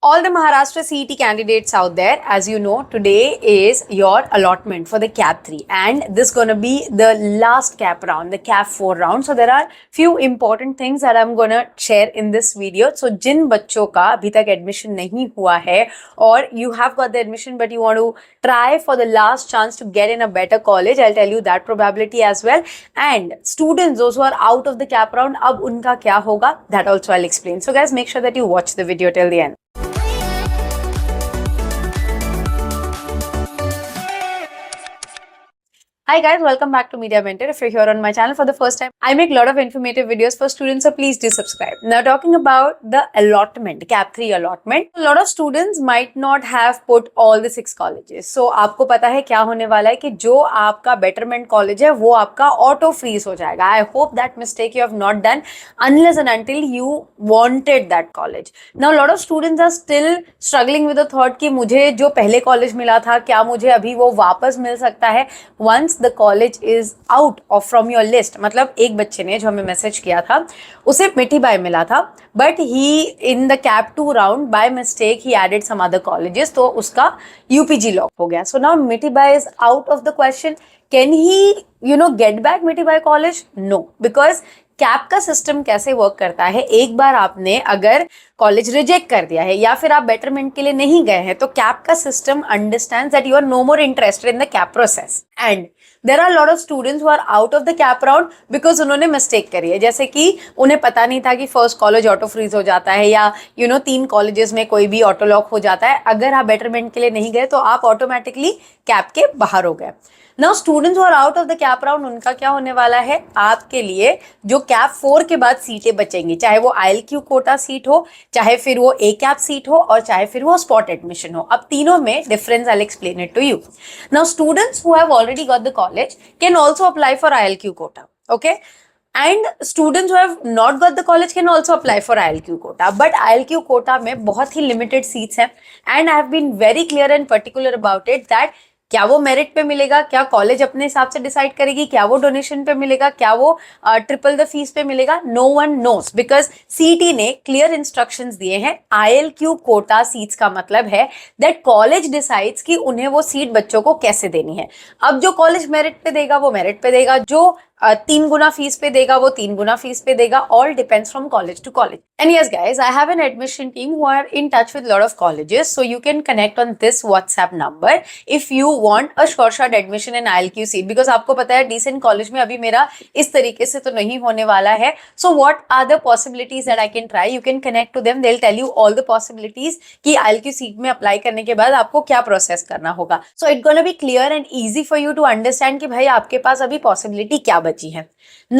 All the Maharashtra CET candidates out there, as you know, today is your allotment for the CAP 3 and this gonna be the last CAP round, the CAP 4 round. So there are few important things that I'm gonna share in this video. So जिन बच्चों का अभी तक admission नहीं हुआ है और you have got the admission but you want to try for the last chance to get in a better college, I'll tell you that probability as well. And students, those who are out of the CAP round, अब उनका क्या होगा, that also I'll explain. So guys, make sure that you watch the video till the end. Hi guys, welcome back to Media Mentor. If you're here on my channel for the first time, I make a lot of informative videos for students, so please do subscribe. Now talking about the allotment, CAP 3 allotment, a lot of students might not have put all the 6 colleges. So आपको पता है क्या होने वाला है कि जो आपका betterment college है वो आपका auto freeze हो जाएगा. I hope that mistake you have not done unless and until you wanted that college. Now a lot of students are still struggling with the thought कि मुझे जो पहले college मिला था क्या मुझे अभी वो वापस मिल सकता है once the college is out of from your list. मतलब एक बच्चे ने जो हमें मैसेज किया था उसे मिठी बाई मिला था but he in the CAP 2 round by mistake he added some other colleges, तो उसका UPG लॉक हो गया. So now मिठी by is out of the question. Can he get back मिठी by college? No, because cap का system कैसे work करता है, एक बार आपने अगर कॉलेज रिजेक्ट कर दिया है या फिर आप बेटरमेंट के लिए नहीं गए हैं तो कैप का system understands that you are no more interested in the CAP process and there are lot of students who are out of the CAP round because उन्होंने मिस्टेक करी है. जैसे कि उन्हें पता नहीं था कि फर्स्ट कॉलेज ऑटो फ्रीज हो जाता है या 3 कॉलेजेस में कोई भी ऑटो लॉक हो जाता है. अगर आप बेटरमेंट के लिए नहीं गए तो आप ऑटोमेटिकली कैप के बाहर हो गए. Now students who are out of the CAP round, उनका क्या होने वाला है, आपके लिए जो कैप 4 के बाद सीटें बचेंगी, चाहे वो ILQ कोटा सीट हो, चाहे फिर वो ए कैप सीट हो और चाहे फिर वो स्पॉट एडमिशन हो. अब तीनों में difference I will explain it to you. Now students who have already got the college can also apply for ILQ quota, okay? And students who have not got the college can also apply for ILQ quota. But ILQ quota में बहुत ही limited seats हैं and I have been very clear and particular about it that क्या वो merit पे मिलेगा, क्या college अपने हिसाब से डिसाइड करेगी, क्या वो डोनेशन पे मिलेगा, क्या वो ट्रिपल द फीस पे मिलेगा, नो वन नोस बिकॉज सीटी ने क्लियर इंस्ट्रक्शंस दिए हैं. ILQ कोटा सीट्स का मतलब है दैट कॉलेज डिसाइड्स कि उन्हें वो सीट बच्चों को कैसे देनी है. अब जो कॉलेज मेरिट पे देगा वो मेरिट पे देगा, जो 3 गुना फीस पे देगा वो 3 गुना फीस पे देगा. All depends from college to college. And yes guys, I have an admission team who are in touch with a lot of colleges, so you can connect on this WhatsApp number if you want a sure shot admission in ILQ seat, because आपको पता है decent college में अभी मेरा इस तरीके से तो नहीं होने वाला है. So what are the possibilities that I can try? You can connect to them, they'll tell you all the possibilities कि ILQ seat में apply करने के बाद आपको क्या process करना होगा. So it's gonna be clear and easy for you to understand कि भाई आपके पास अभी possibility क्या बची है.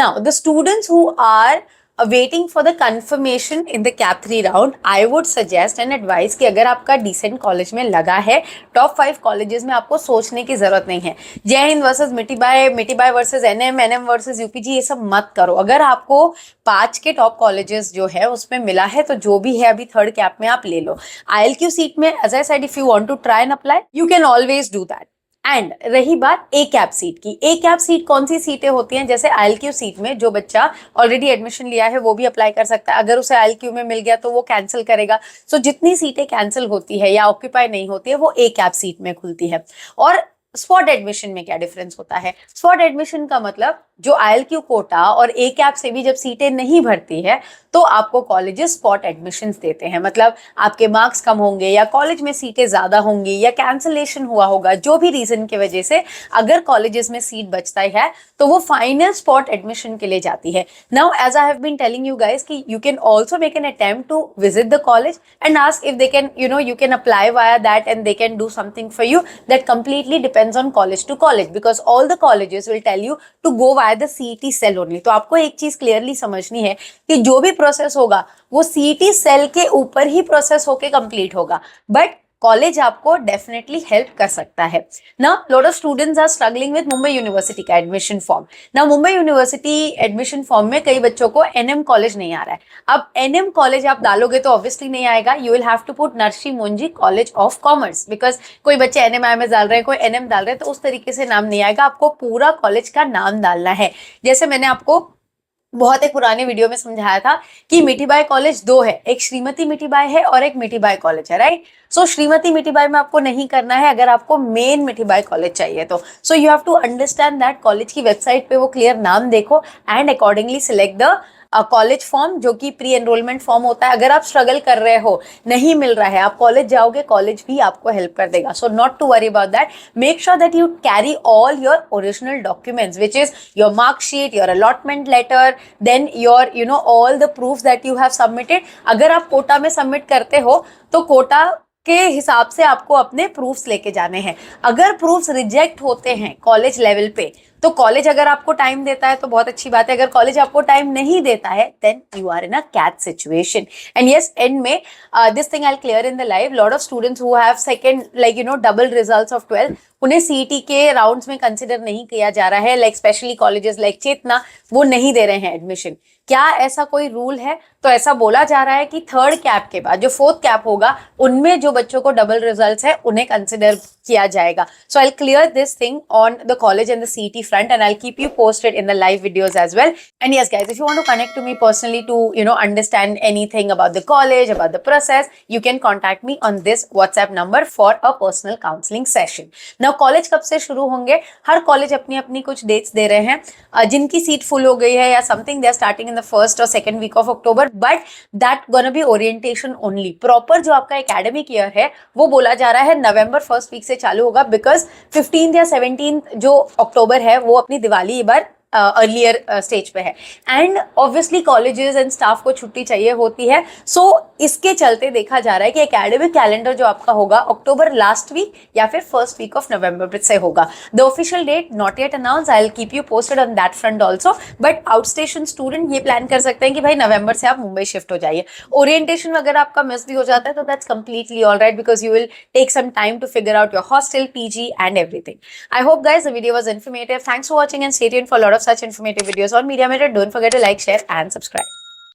Now the students who are waiting for the confirmation in the CAP 3 round, I would suggest and advise कि अगर आपका decent college में लगा है, top 5 colleges में आपको सोचने की जरूरत नहीं है. जय हिंद वर्सेस मिठी by versus NM versus UPG ये सब मत करो. अगर आपको 5 के टॉप कॉलेजेस जो है उसमें मिला है तो जो भी है अभी थर्ड कैप में आप ले लो. ILQ सीट में as I said, if you want to try and apply, you can always do that. And रही बात ए कैप सीट की, ए कैप सीट कौन सी सीटें होती हैं, जैसे ILQ सीट में जो बच्चा ऑलरेडी एडमिशन लिया है वो भी अप्लाई कर सकता है. अगर उसे ILQ में मिल गया तो वो कैंसिल करेगा. सो जितनी सीटें कैंसिल होती है या ऑक्यूपाई नहीं होती है वो ए कैप सीट में खुलती है. और स्पॉट एडमिशन में क्या डिफरेंस होता है, स्पॉट एडमिशन का मतलब जो ILQ कोटा और ए कैप से भी जब सीटें नहीं भरती है तो आपको कॉलेजेस स्पॉट एडमिशंस देते हैं. मतलब आपके मार्क्स कम होंगे या कॉलेज में सीटें ज्यादा होंगी या कैंसलेशन हुआ होगा, जो भी रीजन की वजह से अगर कॉलेजेस में सीट बचता है तो वो फाइनल स्पॉट एडमिशन के लिए जाती है. Now as I have been telling you guys कि you can also make an attempt to visit the college and ask if they can you can apply via that and they can do something for you. That completely depends on college to college because all the colleges will tell you to go via the CET cell only. तो आपको एक चीज clearly समझनी है कि जो भी process होगा वो CET सेल के ऊपर ही प्रोसेस होके कंप्लीट होगा, बट कॉलेज आपको डेफिनेटली हेल्प कर सकता है. ना lot of students are struggling with Mumbai university का एडमिशन फॉर्म. ना मुंबई यूनिवर्सिटी एडमिशन फॉर्म में कई बच्चों को NM कॉलेज नहीं आ रहा है. अब NM कॉलेज आप डालोगे तो ऑब्वियसली नहीं आएगा. You will have to put Narsee Monjee college of commerce because कोई बच्चे NM डाल रहे हैं, कोई NM डाल रहे हैं, तो उस तरीके से नाम नहीं आएगा. आपको पूरा कॉलेज का नाम डालना है. जैसे मैंने आपको बहुत एक पुराने वीडियो में समझाया था कि मीठीबाई कॉलेज दो है, एक श्रीमती मीठीबाई है और एक मीठीबाई कॉलेज है, राइट। सो श्रीमती मीठीबाई में आपको नहीं करना है अगर आपको मेन मीठीबाई कॉलेज चाहिए तो। So you have to understand that, college की वेबसाइट पे वो क्लियर नाम देखो and accordingly select the college form, जो कि प्री एनरोलमेंट फॉर्म होता है। अगर आप स्ट्रगल कर रहे हो, नहीं मिल रहा है, आप कॉलेज जाओगे, कॉलेज भी आपको हेल्प कर देगा। So not to worry about that, make sure that you carry all your original documents which is your marksheet, your allotment letter, then your all the proof that you have submitted. अगर आप कोटा में submit करते हो तो कोटा के हिसाब से आपको अपने प्रूफ्स लेके जाने हैं। अगर प्रूफ्स रिजेक्ट होते हैं कॉलेज लेवल पे, तो कॉलेज अगर आपको टाइम देता है तो बहुत अच्छी बात है, अगर कॉलेज आपको टाइम नहीं देता है then you are in a catch situation. And yes, and में this thing I clear in the live, lot of students who have second double results of 12, उन्हें सीईटी के राउंड्स में कंसिडर नहीं किया जा रहा है, लाइक स्पेशली कॉलेजेस लाइक चेतना, वो नहीं दे रहे हैं एडमिशन। क्या ऐसा कोई रूल है? तो ऐसा बोला जा रहा है कि थर्ड कैप के बाद जो फोर्थ कैप होगा उनमें जो बच्चों को डबल रिजल्ट्स है उन्हें कंसिडर किया जाएगा। So I will clear this thing on the college and the CET front, and I'll keep you posted in the live videos as well. And yes guys, if you want to connect to me personally to understand anything about the college, about the process, you can contact me on this WhatsApp number for a personal counseling session. Now college कब से शुरू होंगे? हर college अपनी अपनी कुछ dates दे रहे हैं। जिनकी सीट फुल हो गई है या something, they are starting in the first और second week of October, but that gonna be orientation only. Proper जो आपका एकेडमिक ईयर है वो बोला जा रहा है नवंबर फर्स्ट वीक से चालू होगा, बिकॉज 15 या 17 जो अक्टूबर है वो अपनी दिवाली एक बार अर्लियर स्टेज पे है, and obviously colleges and staff को छुट्टी चाहिए होती है। सो इसके चलते देखा जा रहा है कि एकेडमिक कैलेंडर जो आपका होगा अक्टूबर लास्ट वीक या फिर फर्स्ट वीक ऑफ नवंबर से होगा। The official date not yet announce, I will keep you posted on that front also. But out station student ये प्लान कर सकते हैं कि भाई नवंबर से आप मुंबई शिफ्ट हो जाइए। ओरिएंटेशन अगर आपका मिस भी हो जाता है तो that's completely all right, because you will take some time to figure out your hostel, PG and everything. I hope guys the video was informative. Thanks for watching and stay tuned for a lot of such informative videos on Media Meter. Don't forget to like, share and subscribe.